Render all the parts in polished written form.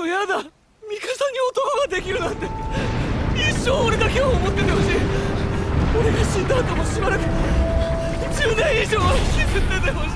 やだ。ミカサに男ができるなんて。一生俺だけを思っててほしい。俺が死んだ後もしばらく10年以上は引きずっててほしい。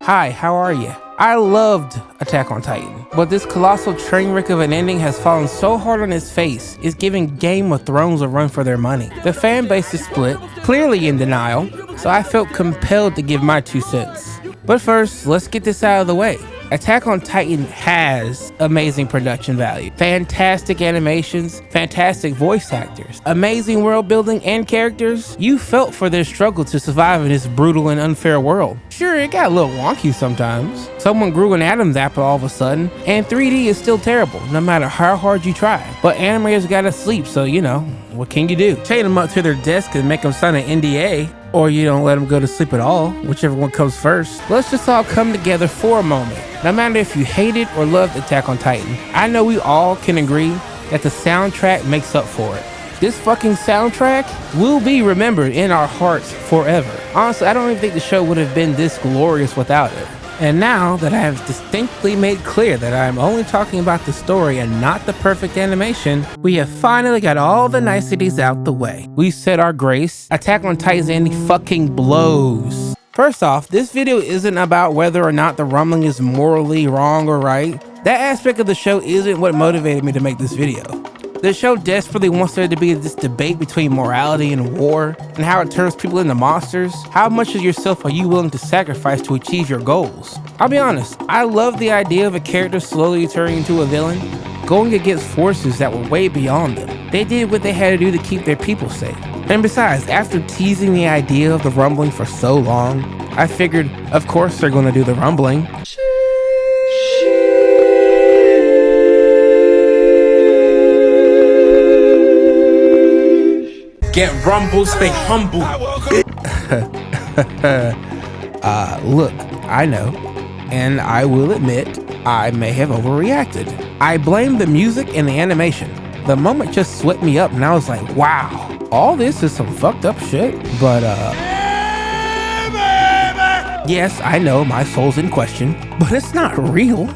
Hi, how are you? I loved Attack on Titan, but this colossal train wreck of an ending has fallen so hard on its face, it's giving Game of Thrones a run for their money. The fan base is split, clearly in denial, so I felt compelled to give my 2 cents. But first, let's get this out of the way. Attack on Titan has amazing production value, fantastic animations, fantastic voice actors, amazing world building and characters. You felt for their struggle to survive in this brutal and unfair world. Sure, it got a little wonky sometimes. Someone grew an Adam's apple all of a sudden, and 3D is still terrible, no matter how hard you try. But animators gotta sleep, so you know, what can you do? Chain them up to their desk and make them sign an NDA, or you don't let them go to sleep at all, whichever one comes first. Let's just all come together for a moment. No matter if you hated or loved Attack on Titan, I know we all can agree that the soundtrack makes up for it. This fucking soundtrack will be remembered in our hearts forever. Honestly, I don't even think the show would have been this glorious without it. And now that I have distinctly made clear that I am only talking about the story and not the perfect animation, we have finally got all the niceties out the way. We said our grace. Attack on Titan's ending fucking blows. First off, this video isn't about whether or not the rumbling is morally wrong or right. That aspect of the show isn't what motivated me to make this video. The show desperately wants there to be this debate between morality and war, and how it turns people into monsters. How much of yourself are you willing to sacrifice to achieve your goals? I'll be honest, I love the idea of a character slowly turning into a villain, going against forces that were way beyond them. They did what they had to do to keep their people safe. And besides, after teasing the idea of the rumbling for so long, I figured, of course they're gonna do the rumbling. Get rumble, stay humble. Look, I know, and I will admit, I may have overreacted. I blame the music and the animation. The moment just swept me up and I was like, wow, all this is some fucked up shit, but yes, I know my soul's in question, but it's not real.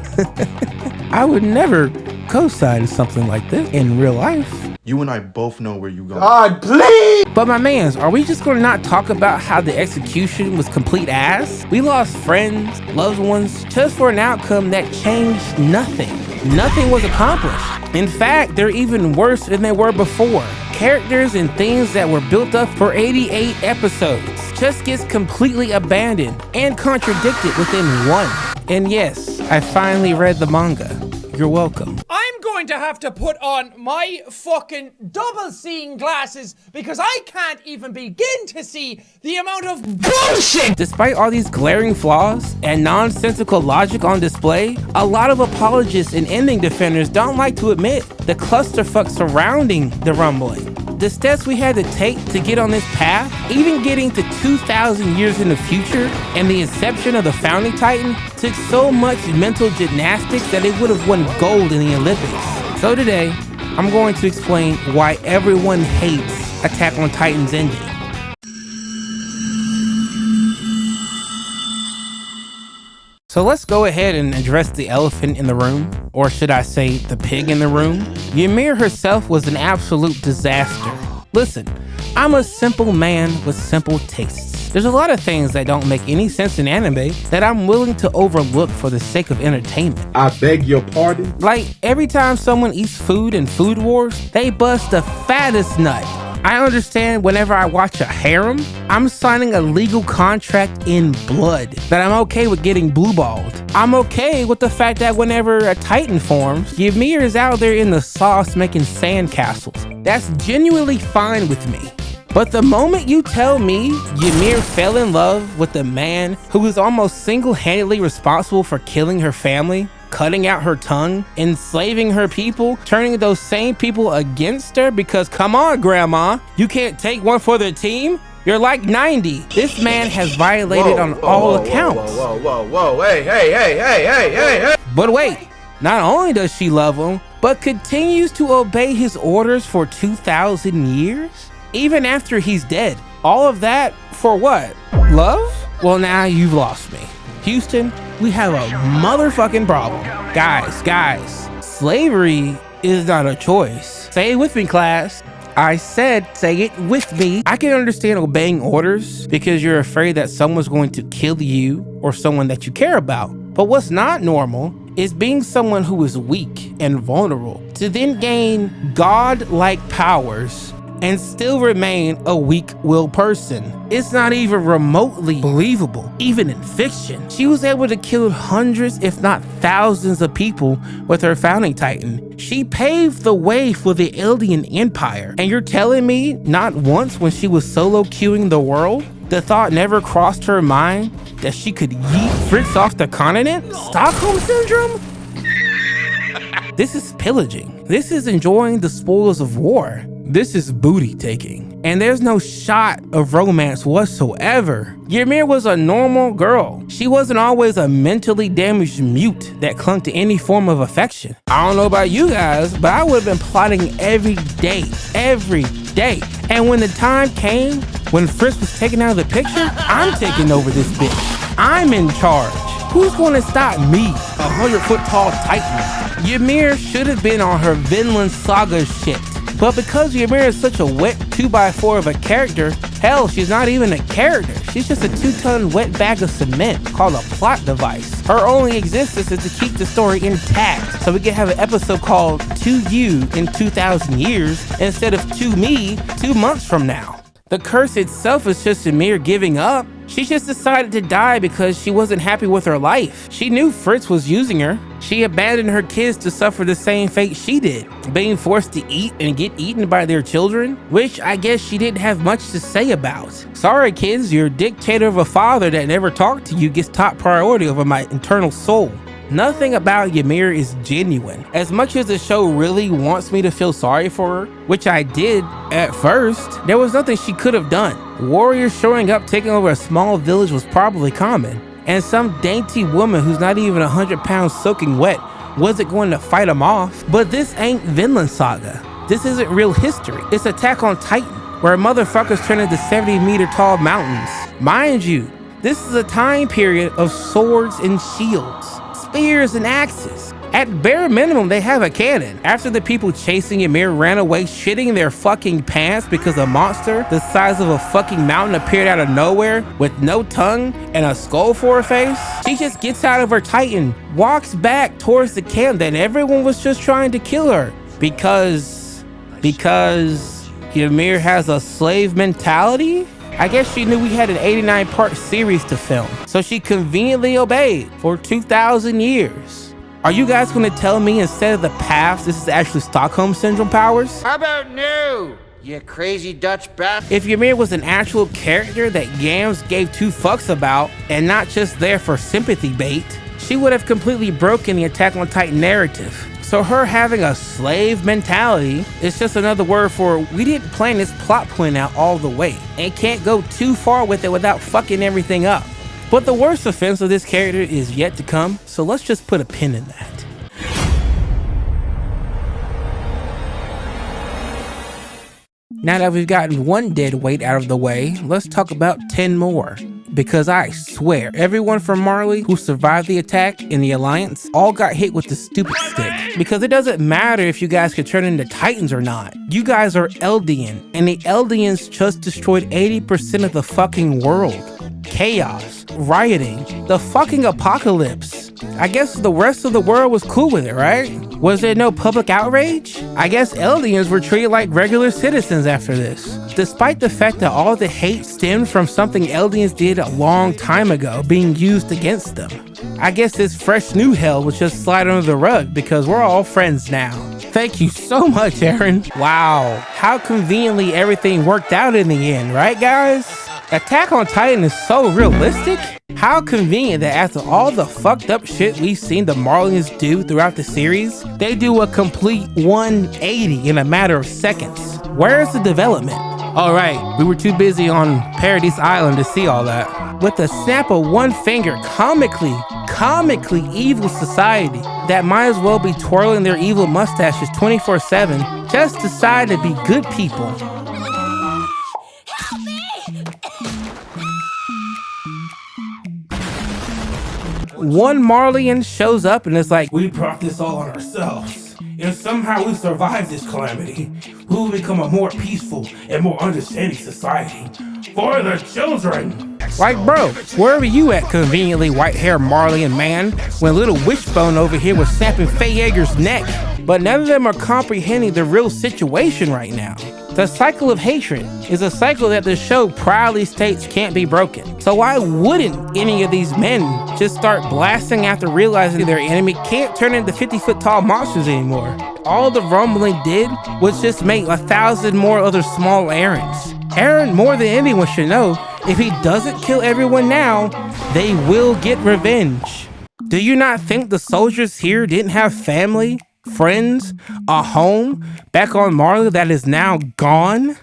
I would never co-sign something like this in real life. You and I both know where you going. God, please! But my mans, are we just gonna not talk about how the execution was complete ass? We lost friends, loved ones, just for an outcome that changed nothing. Nothing was accomplished. In fact, they're even worse than they were before. Characters and things that were built up for 88 episodes just gets completely abandoned and contradicted within one. And yes, I finally read the manga. You're welcome. I'm going to have to put on my fucking double seeing glasses because I can't even begin to see the amount of bullshit. Despite all these glaring flaws and nonsensical logic on display, a lot of apologists and ending defenders don't like to admit the clusterfuck surrounding the rumbling. The steps we had to take to get on this path, even getting to 2,000 years in the future and the inception of the Founding Titan, took so much mental gymnastics that it would have won gold in the Olympics. So today, I'm going to explain why everyone hates Attack on Titan's ending. So let's go ahead and address the elephant in the room, or should I say the pig in the room. Ymir herself was an absolute disaster. Listen, I'm a simple man with simple tastes. There's a lot of things that don't make any sense in anime that I'm willing to overlook for the sake of entertainment. I beg your pardon? Like, every time someone eats food in Food Wars, they bust the fattest nut. I understand whenever I watch a harem, I'm signing a legal contract in blood, that I'm okay with getting blue-balled. I'm okay with the fact that whenever a Titan forms, Ymir is out there in the sauce making sandcastles. That's genuinely fine with me. But the moment you tell me Ymir fell in love with a man who is almost single-handedly responsible for killing her family, cutting out her tongue, enslaving her people, turning those same people against her because, come on, Grandma, you can't take one for the team? You're like 90. This man has violated on all accounts. Whoa, hey. But wait, Not only does she love him, but continues to obey his orders for 2,000 years? Even after he's dead. All of that for what? Love? Well, now you've lost me. Houston, we have a motherfucking problem. Guys, slavery is not a choice. Say it with me, class. I said, say it with me. I can understand obeying orders because you're afraid that someone's going to kill you or someone that you care about. But what's not normal is being someone who is weak and vulnerable to then gain God-like powers and still remain a weak-willed person. It's not even remotely believable, even in fiction. She was able to kill hundreds, if not thousands of people with her founding titan. She paved the way for the Eldian Empire. And you're telling me not once when she was solo queuing the world, the thought never crossed her mind that she could yeet Fritz off the continent? Stockholm Syndrome? This is pillaging. This is enjoying the spoils of war. This is booty taking. And there's no shot of romance whatsoever. Ymir was a normal girl. She wasn't always a mentally damaged mute that clung to any form of affection. I don't know about you guys, but I would have been plotting every day. And when the time came, when Fritz was taken out of the picture, I'm taking over this bitch. I'm in charge. Who's gonna stop me, 100-foot tall titan? Ymir should have been on her Vinland Saga shit. But because Ymir is such a wet 2x4 of a character, hell, she's not even a character. She's just a 2-ton wet bag of cement called a plot device. Her only existence is to keep the story intact, so we can have an episode called To You in 2,000 years instead of To Me 2 months from now. The curse itself is just Ymir giving up. She just decided to die because she wasn't happy with her life. She knew Fritz was using her. She abandoned her kids to suffer the same fate she did, being forced to eat and get eaten by their children, which I guess she didn't have much to say about. Sorry kids, your dictator of a father that never talked to you gets top priority over my internal soul. Nothing about Ymir is genuine. As much as the show really wants me to feel sorry for her, which I did at first, there was nothing she could have done. Warriors showing up taking over a small village was probably common, and some dainty woman who's not even 100 pounds soaking wet wasn't going to fight them off. But this ain't Vinland Saga. This isn't real history. It's Attack on Titan, where motherfuckers turn into 70-meter tall mountains. Mind you, this is a time period of swords and shields, spears and axes. At bare minimum, they have a cannon. After the people chasing Ymir ran away shitting their fucking pants because a monster the size of a fucking mountain appeared out of nowhere with no tongue and a skull for a face, she just gets out of her titan, walks back towards the camp that everyone was just trying to kill her because Ymir has a slave mentality? I guess she knew we had an 89-part series to film, so she conveniently obeyed for 2,000 years. Are you guys gonna tell me instead of the paths, this is actually Stockholm Syndrome powers? How about no, you crazy Dutch bastard? If Ymir was an actual character that Gams gave 2 fucks about, and not just there for sympathy bait, she would have completely broken the Attack on Titan narrative. So her having a slave mentality is just another word for we didn't plan this plot point out all the way and can't go too far with it without fucking everything up. But the worst offense of this character is yet to come, so let's just put a pin in that. Now that we've gotten one dead weight out of the way, let's talk about 10 more. Because I swear, everyone from Marley who survived the attack in the Alliance all got hit with the stupid stick. Because it doesn't matter if you guys could turn into Titans or not. You guys are Eldian, and the Eldians just destroyed 80% of the fucking world. Chaos, rioting, the fucking apocalypse. I guess the rest of the world was cool with it, right? Was there no public outrage? I guess Eldians were treated like regular citizens after this. Despite the fact that all the hate stemmed from something Eldians did a long time ago being used against them. I guess this fresh new hell was just slide under the rug because we're all friends now. Thank you so much, Aaron. Wow, how conveniently everything worked out in the end, right guys? Attack on Titan is so realistic. How convenient that after all the fucked up shit we've seen the Marlians do throughout the series, they do a complete 180 in a matter of seconds. Where's the development? Alright, we were too busy on Paradise Island to see all that. With a snap of one finger, comically comically evil society that might as well be twirling their evil mustaches 24/7 just decide to be good people. One Marleyan shows up and is like, "We brought this all on ourselves. If somehow we survive this calamity, we will become a more peaceful and more understanding society for the children." Like, bro, where were you at, conveniently white-haired Marleyan man, when little Wishbone over here was snapping Faye Yeager's neck? But none of them are comprehending the real situation right now. The cycle of hatred is a cycle that the show proudly states can't be broken. So why wouldn't any of these men just start blasting after realizing their enemy can't turn into 50-foot tall monsters anymore? All the rumbling did was just make 1,000 more other small errands. Eren, more than anyone, should know, if he doesn't kill everyone now, they will get revenge. Do you not think the soldiers here didn't have family, friends, a home back on Marley that is now gone?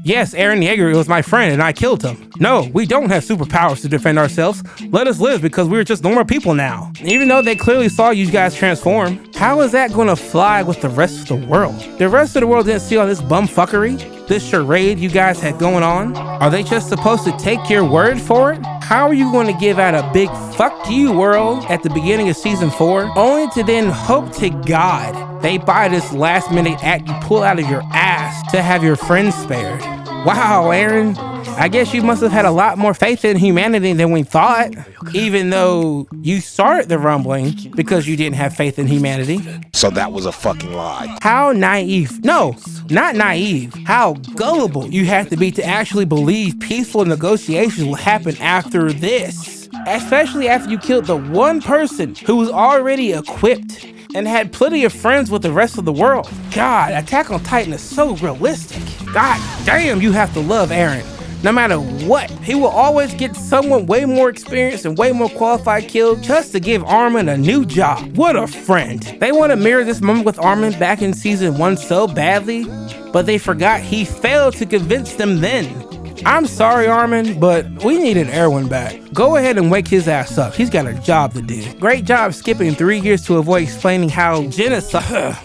Yes, Eren Yeager was my friend and I killed him. No, we don't have superpowers to defend ourselves. Let us live because we're just normal people now. Even though they clearly saw you guys transform, how is that gonna fly with the rest of the world? The rest of the world didn't see all this bumfuckery, this charade you guys had going on. Are they just supposed to take your word for it? How are you going to give out a big fuck you world at the beginning of season 4, only to then hope to God they buy this last minute act you pull out of your ass to have your friends spared? Wow, Eren, I guess you must have had a lot more faith in humanity than we thought, even though you started the rumbling because you didn't have faith in humanity. So that was a fucking lie. How naive, no, not naive, how gullible you have to be to actually believe peaceful negotiations will happen after this. Especially after you killed the one person who was already equipped and had plenty of friends with the rest of the world. God, Attack on Titan is so realistic. God damn, you have to love Eren. No matter what, he will always get someone way more experienced and way more qualified killed just to give Armin a new job. What a friend. They want to mirror this moment with Armin back in season 1 so badly, but they forgot he failed to convince them then. I'm sorry, Armin, but we needed Erwin back. Go ahead and wake his ass up. He's got a job to do. Great job skipping 3 years to avoid explaining how genocide,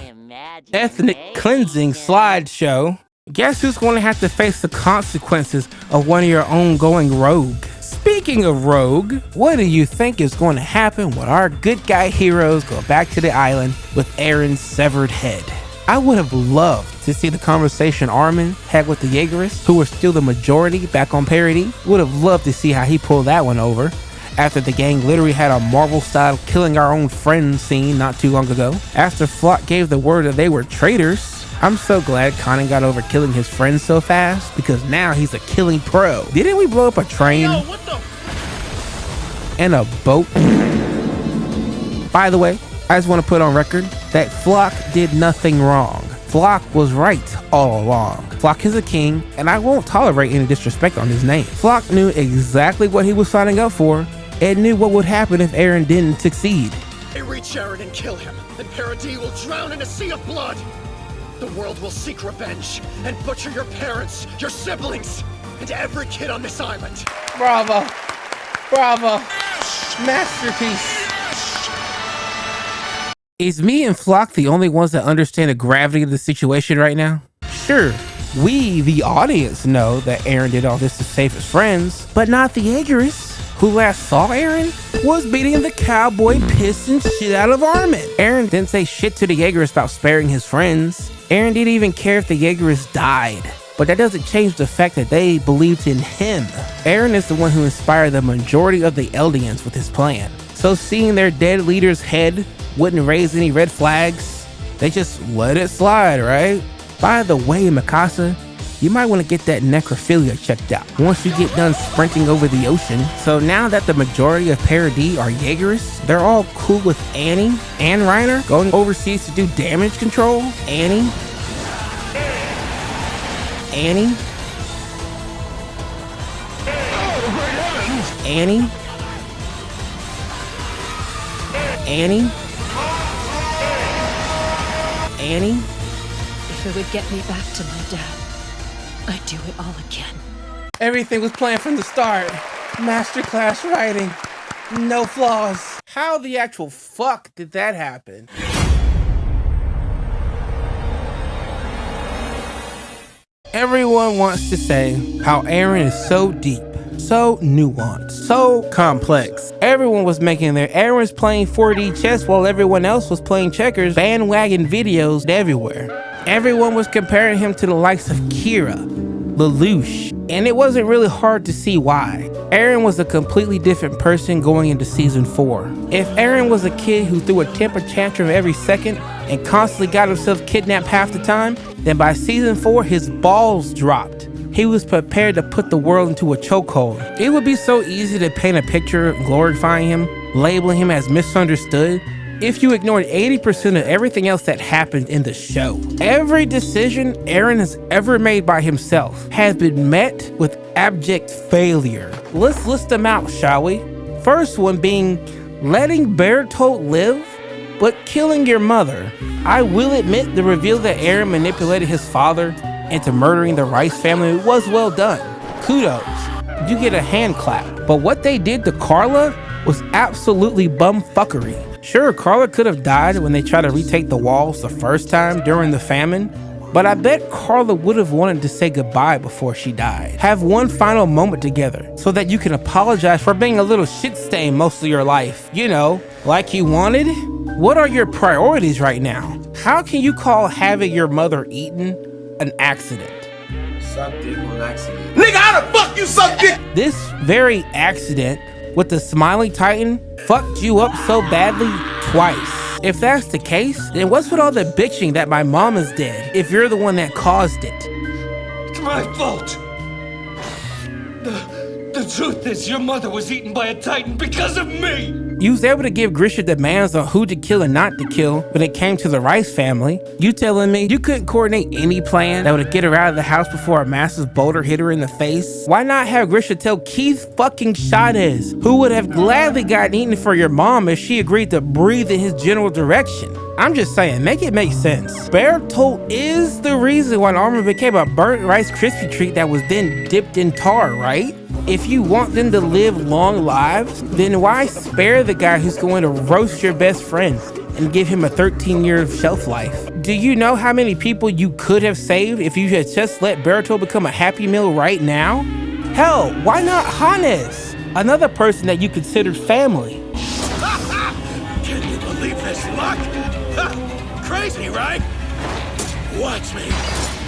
ethnic cleansing slideshow. Guess who's going to have to face the consequences of one of your own going rogue? Speaking of rogue, what do you think is going to happen when our good guy heroes go back to the island with Eren's severed head? I would have loved to see the conversation Armin had with the Jaegerists, who were still the majority back on Parody. Would have loved to see how he pulled that one over after the gang literally had a Marvel-style killing our own friends scene not too long ago. After Floch gave the word that they were traitors, I'm so glad Conan got over killing his friends so fast, because now he's a killing pro. Didn't we blow up a train? Yo, what the? And a boat? By the way, I just want to put on record that Floch did nothing wrong. Floch was right all along. Floch is a king, and I won't tolerate any disrespect on his name. Floch knew exactly what he was signing up for, and knew what would happen if Eren didn't succeed. They reach Eren and kill him, and Paradis will drown in a sea of blood. The world will seek revenge and butcher your parents, your siblings, and every kid on this island. Bravo. Bravo. Masterpiece. Is me and Floch the only ones that understand the gravity of the situation right now? Sure, we, the audience, know that Eren did all this to save his friends, but not the Jaegerists, who last saw Eren was beating the cowboy piss and shit out of Armin. Eren didn't say shit to the Jaegerists about sparing his friends. Eren didn't even care if the Jaegerists died. But that doesn't change the fact that they believed in him. Eren is the one who inspired the majority of the Eldians with his plan. So seeing their dead leader's head wouldn't raise any red flags. They just let it slide, right? By the way, Mikasa, you might want to get that necrophilia checked out once you get done sprinting over the ocean. So now that the majority of Paradis are Jaegerists, they're all cool with Annie and Reiner going overseas to do damage control. Annie? Annie? Annie? Annie? Annie? If it would get me back to my dad, I'd do it all again. Everything was planned from the start. Masterclass writing. No flaws. How the actual fuck did that happen? Everyone wants to say how Eren is so deep, so nuanced, so complex. Everyone was making their Eren's playing 4D chess while everyone else was playing checkers, bandwagon videos everywhere. Everyone was comparing him to the likes of Kira, Lelouch, and it wasn't really hard to see why. Eren was a completely different person going into season 4. If Eren was a kid who threw a temper tantrum every second and constantly got himself kidnapped half the time, then by season 4 his balls dropped. He was prepared to put the world into a chokehold. It would be so easy to paint a picture glorifying him, labeling him as misunderstood, if you ignored 80% of everything else that happened in the show. Every decision Eren has ever made by himself has been met with abject failure. Let's list them out, shall we? First one being letting Bertolt live, but killing your mother. I will admit the reveal that Eren manipulated his father into murdering the Rice family was well done. Kudos, you get a hand clap. But what they did to Carla was absolutely bumfuckery. Sure, Carla could have died when they tried to retake the walls the first time during the famine, but I bet Carla would have wanted to say goodbye before she died. Have one final moment together so that you can apologize for being a little shit stain most of your life. You know, like you wanted? What are your priorities right now? How can you call having your mother eaten an accident? Suck dick on accident. Nigga, how the fuck you suck dick? This very accident with the Smiling Titan fucked you up so badly twice. If that's the case, then what's with all the bitching that my mom is dead if you're the one that caused it? It's my fault. The truth is, your mother was eaten by a Titan because of me. You was able to give Grisha demands on who to kill and not to kill when it came to the Rice family. You telling me you couldn't coordinate any plan that would get her out of the house before a massive boulder hit her in the face? Why not have Grisha tell Keith fucking Chavez, who would have gladly gotten eaten for your mom if she agreed to breathe in his general direction? I'm just saying, make it make sense. Bertolt is the reason why Armin became a burnt Rice Krispie treat that was then dipped in tar, right? If you want them to live long lives, then why spare the guy who's going to roast your best friend and give him a 13-year shelf life? Do you know how many people you could have saved if you had just let Bertolt become a Happy Meal right now? Hell, why not Hannes? Another person that you considered family. Can you believe this luck? Crazy, right? Watch me.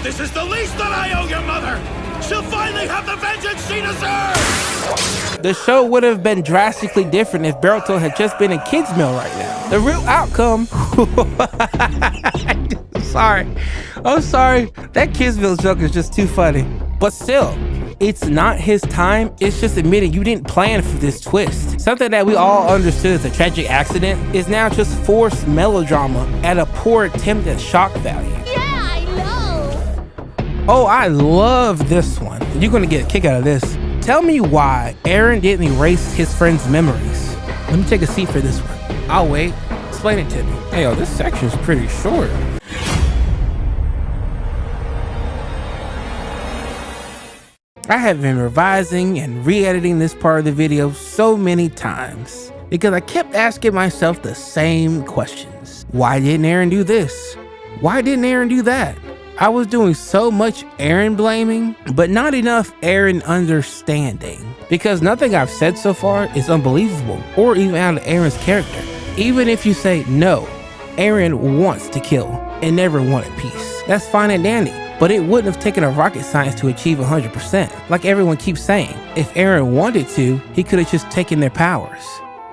This is the least that I owe your mother. She'll finally have the vengeance she deserves! The show would have been drastically different if Bertolt had just been in kids' meal right now. The real outcome... I'm sorry. That kids' meal joke is just too funny. But still, it's not his time. It's just admitting you didn't plan for this twist. Something that we all understood as a tragic accident is now just forced melodrama at a poor attempt at shock value. Oh, I love this one. You're gonna get a kick out of this. Tell me why Eren didn't erase his friend's memories. Let me take a seat for this one. I'll wait. Explain it to me. Hey, yo, this section's pretty short. I have been revising and re-editing this part of the video so many times because I kept asking myself the same questions. Why didn't Eren do this? Why didn't Eren do that? I was doing so much Eren blaming, but not enough Eren understanding. Because nothing I've said so far is unbelievable or even out of Eren's character. Even if you say no, Eren wants to kill and never wanted peace. That's fine and dandy, but it wouldn't have taken a rocket science to achieve 100%. Like everyone keeps saying, if Eren wanted to, he could have just taken their powers.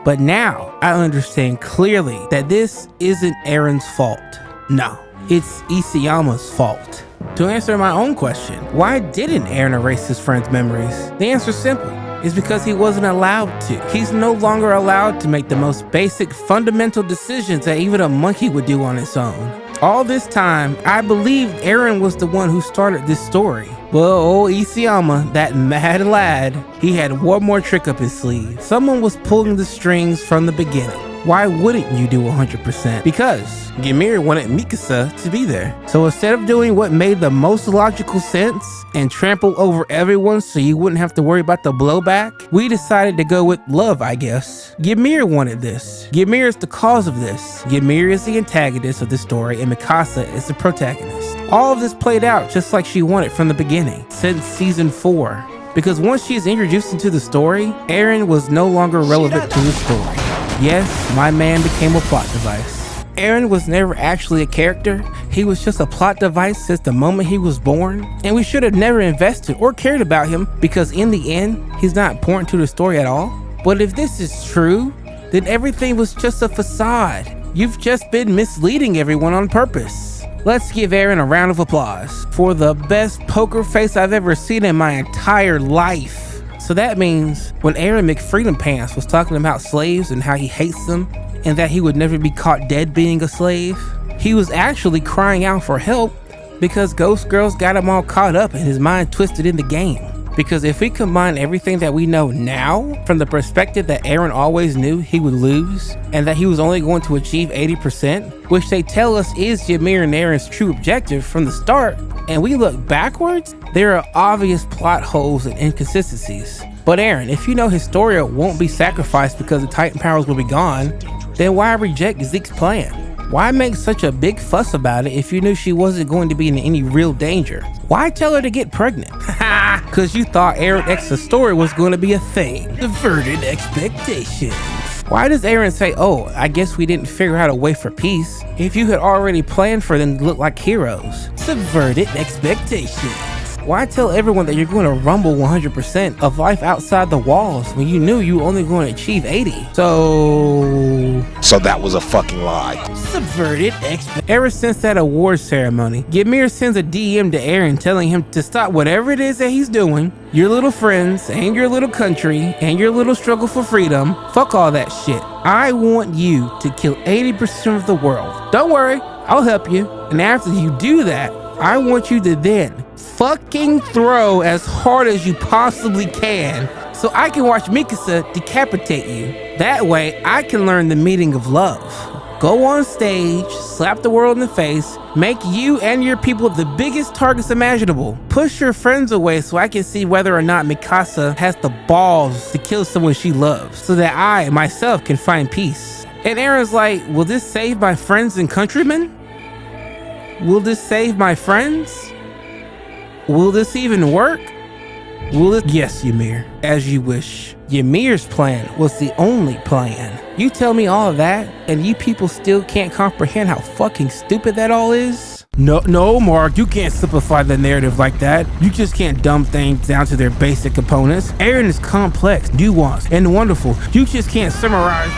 But now I understand clearly that this isn't Eren's fault. No. It's Isayama's fault. To answer my own question, why didn't Eren erase his friend's memories? The answer's simple. It's because he wasn't allowed to. He's no longer allowed to make the most basic, fundamental decisions that even a monkey would do on its own. All this time, I believed Eren was the one who started this story. Well, old Isayama, that mad lad, he had one more trick up his sleeve. Someone was pulling the strings from the beginning. Why wouldn't you do 100%? Because Ymir wanted Mikasa to be there. So instead of doing what made the most logical sense and trample over everyone so you wouldn't have to worry about the blowback, we decided to go with love, I guess. Ymir wanted this. Ymir is the cause of this. Ymir is the antagonist of the story and Mikasa is the protagonist. All of this played out just like she wanted from the beginning, since season 4. Because once she is introduced into the story, Eren was no longer relevant to the story. Yes, my man became a plot device. Eren was never actually a character. He was just a plot device since the moment he was born, and we should have never invested or cared about him because in the end, he's not important to the story at all. But if this is true, then everything was just a facade. You've just been misleading everyone on purpose. Let's give Eren a round of applause for the best poker face I've ever seen in my entire life. So that means when Eren McFreedom Pants was talking about slaves and how he hates them and that he would never be caught dead being a slave, he was actually crying out for help because Ghost Girls got him all caught up and his mind twisted in the game. Because if we combine everything that we know now from the perspective that Eren always knew he would lose and that he was only going to achieve 80%, which they tell us is Ymir and Eren's true objective from the start, and we look backwards, there are obvious plot holes and inconsistencies. But Eren, if you know Historia won't be sacrificed because the Titan powers will be gone, then why reject Zeke's plan? Why make such a big fuss about it if you knew she wasn't going to be in any real danger? Why tell her to get pregnant? Haha, cause you thought Eren X's story was going to be a thing. Diverted expectations. Why does Eren say, oh, I guess we didn't figure out a way for peace, if you had already planned for them to look like heroes? Subverted expectations. Why tell everyone that you're going to rumble 100% of life outside the walls when you knew you were only going to achieve 80? So that was a fucking lie. Subverted expectations. Ever since that awards ceremony, Ymir sends a DM to Eren telling him to stop whatever it is that he's doing, your little friends and your little country and your little struggle for freedom. Fuck all that shit. I want you to kill 80% of the world. Don't worry, I'll help you. And after you do that, I want you to then fucking throw as hard as you possibly can so I can watch Mikasa decapitate you. That way I can learn the meaning of love. Go on stage, slap the world in the face, make you and your people the biggest targets imaginable. Push your friends away so I can see whether or not Mikasa has the balls to kill someone she loves so that I myself can find peace. And Eren's like, will this save my friends and countrymen? Will this save my friends? Will this even work? Will it? Yes, Ymir, as you wish. Ymir's plan was the only plan. You tell me all of that, and you people still can't comprehend how fucking stupid that all is? No, Mark, you can't simplify the narrative like that. You just can't dumb things down to their basic components. Eren is complex, nuanced, and wonderful. You just can't summarize.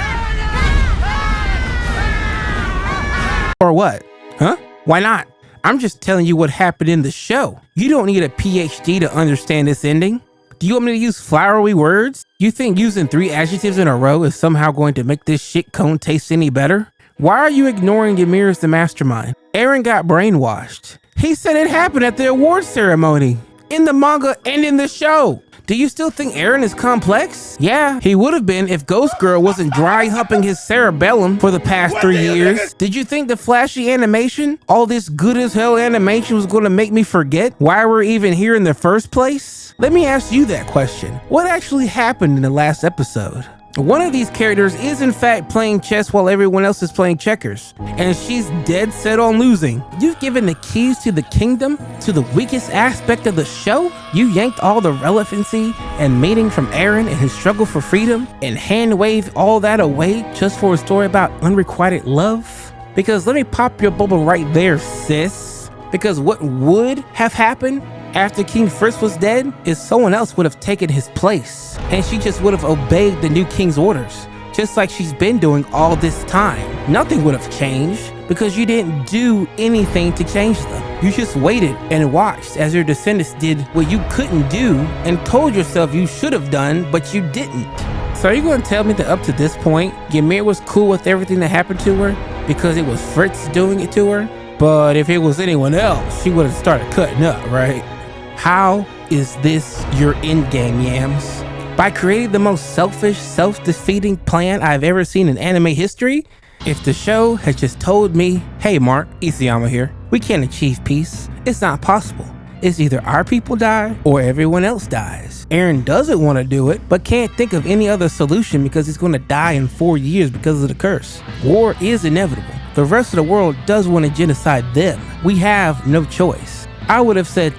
Or what? Huh? Why not? I'm just telling you what happened in the show. You don't need a PhD to understand this ending. Do you want me to use flowery words? You think using 3 adjectives in a row is somehow going to make this shit cone taste any better? Why are you ignoring Ymir as the mastermind? Eren got brainwashed. He said it happened at the awards ceremony, in the manga and in the show. Do you still think Eren is complex? Yeah, he would have been if Ghost Girl wasn't dry humping his cerebellum for the past 3 years. Did you think the flashy animation, all this good as hell animation was going to make me forget why we're even here in the first place? Let me ask you that question. What actually happened in the last episode? One of these characters is in fact playing chess while everyone else is playing checkers, and she's dead set on losing. You've given the keys to the kingdom to the weakest aspect of the show? You yanked all the relevancy and meaning from Eren and his struggle for freedom and hand-waved all that away just for a story about unrequited love? Because let me pop your bubble right there, sis. Because what would have happened after King Fritz was dead is someone else would have taken his place, and she just would have obeyed the new king's orders, just like she's been doing all this time. Nothing would have changed because you didn't do anything to change them. You just waited and watched as your descendants did what you couldn't do and told yourself you should have done, but you didn't. So are you going to tell me that up to this point, Ymir was cool with everything that happened to her because it was Fritz doing it to her? But if it was anyone else, she would have started cutting up, right? How is this your endgame, Yams? by creating the most selfish, self-defeating plan I've ever seen in anime history? If the show had just told me, hey Mark, Isayama here, we can't achieve peace, it's not possible. It's either our people die or everyone else dies. Eren doesn't want to do it, but can't think of any other solution because he's going to die in 4 years because of the curse. War is inevitable. The rest of the world does want to genocide them. We have no choice. I would have said,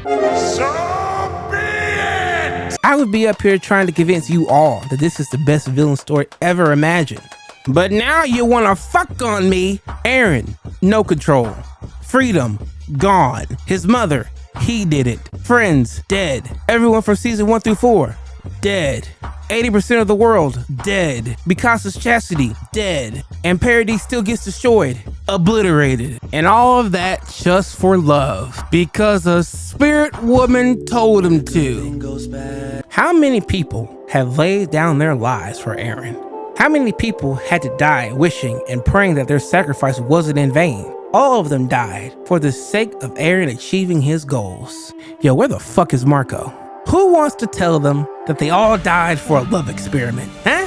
so be it! I would be up here trying to convince you all that this is the best villain story ever imagined. But now you want to fuck on me. Eren, no control. Freedom, gone. His mother, he did it. Friends, dead. Everyone from season 1 through 4, dead. 80% of the world, dead. Mikasa's chastity, dead. And Paradis still gets destroyed, obliterated. And all of that just for love. Because a spirit woman told him to. How many people have laid down their lives for Eren? How many people had to die wishing and praying that their sacrifice wasn't in vain? All of them died for the sake of Eren achieving his goals. Yo, where the fuck is Marco? Who wants to tell them that they all died for a love experiment, huh?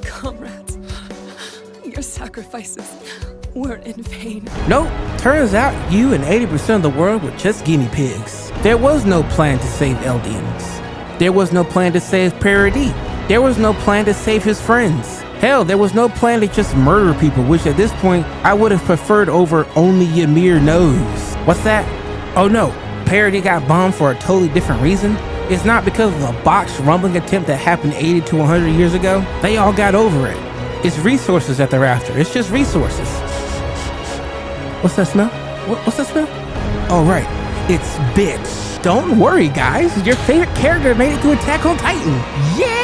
Comrades, your sacrifices weren't in vain. Nope, turns out you and 80% of the world were just guinea pigs. There was no plan to save Eldians. There was no plan to save Paradis. There was no plan to save his friends. Hell, there was no plan to just murder people, which at this point, I would have preferred over only Ymir knows. What's that? Oh no, Paradis got bombed for a totally different reason? It's not because of a botched rumbling attempt that happened 80 to 100 years ago. They all got over it. It's resources that they're after. It's just resources. What's that smell? What's that smell? Oh right, it's bitch. Don't worry guys, your favorite character made it to Attack on Titan. Yay!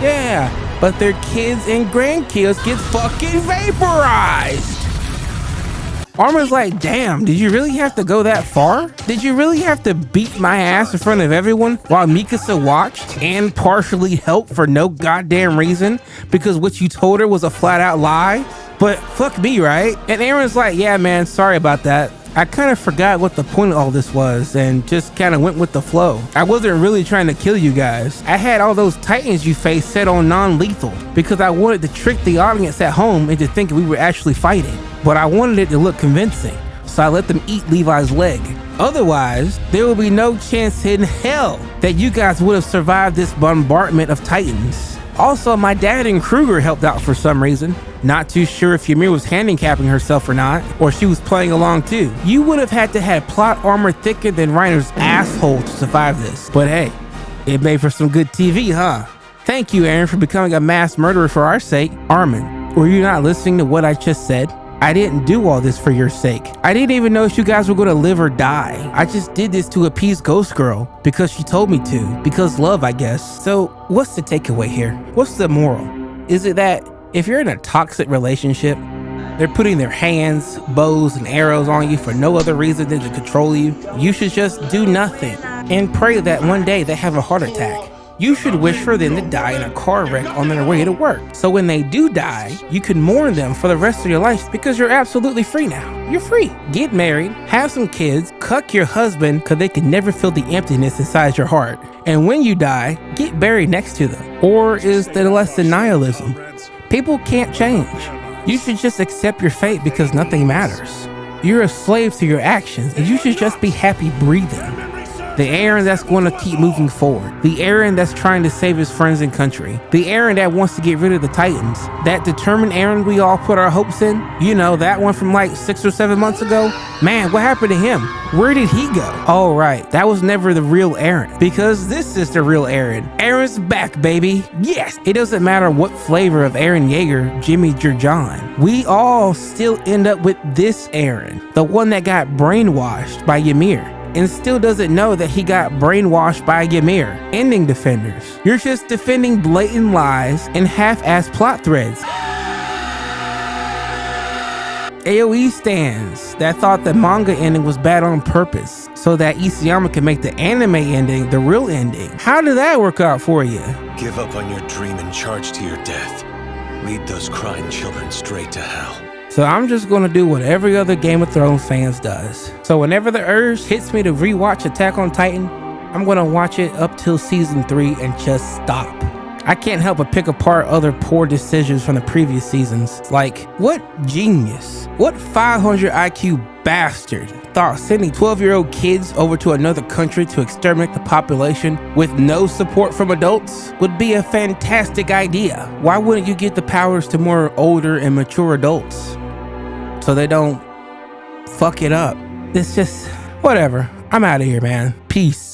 Yeah. But their kids and grandkids get fucking vaporized. Armin's like, damn, did you really have to go that far? Did you really have to beat my ass in front of everyone while Mikasa watched and partially helped for no goddamn reason because what you told her was a flat out lie? But fuck me, right? And Eren's like, yeah man, sorry about that. I kind of forgot what the point of all this was and just kind of went with the flow. I wasn't really trying to kill you guys. I had all those titans you faced set on non-lethal because I wanted to trick the audience at home into thinking we were actually fighting. But I wanted it to look convincing, so I let them eat Levi's leg. Otherwise, there will be no chance in hell that you guys would have survived this bombardment of titans. Also, my dad and Kruger helped out for some reason. Not too sure if Ymir was handicapping herself or not, or she was playing along too. You would have had to have plot armor thicker than Reiner's asshole to survive this. But hey, it made for some good TV, huh? Thank you, Eren, for becoming a mass murderer for our sake. Armin, were you not listening to what I just said? I didn't do all this for your sake. I didn't even know if you guys were gonna live or die. I just did this to appease Ghost Girl because she told me to, because love, I guess. So what's the takeaway here? What's the moral? Is it that if you're in a toxic relationship, they're putting their hands, bows, and arrows on you for no other reason than to control you, you should just do nothing and pray that one day they have a heart attack? You should wish for them to die in a car wreck on their way to work. So when they do die, you can mourn them for the rest of your life because you're absolutely free now. You're free. Get married, have some kids, cuck your husband because they can never feel the emptiness inside your heart. And when you die, get buried next to them. Or is that less than nihilism? People can't change. You should just accept your fate because nothing matters. You're a slave to your actions and you should just be happy breathing. The Eren that's going to keep moving forward. The Eren that's trying to save his friends and country. The Eren that wants to get rid of the Titans. That determined Eren we all put our hopes in. You know, that one from like 6 or 7 months ago. Man, what happened to him? Where did he go? Oh, right. That was never the real Eren. Because this is the real Eren. Eren's back, baby. Yes. It doesn't matter what flavor of Eren Yeager, Jimmy, or John. We all still end up with this Eren. The one that got brainwashed by Ymir. And still doesn't know that he got brainwashed by Ymir. Ending defenders. You're just defending blatant lies and half-assed plot threads. AoE stands that thought the manga ending was bad on purpose so that Isayama could make the anime ending the real ending. How did that work out for you? Give up on your dream and charge to your death. Lead those crying children straight to hell. So I'm just gonna do what every other Game of Thrones fans does. So whenever the urge hits me to rewatch Attack on Titan, I'm gonna watch it up till season 3 and just stop. I can't help but pick apart other poor decisions from the previous seasons. Like, what genius, what 500 IQ bastard thought sending 12-year-old kids over to another country to exterminate the population with no support from adults would be a fantastic idea? Why wouldn't you give the powers to more older and mature adults so they don't fuck it up? It's just, whatever. I'm out of here, man. Peace.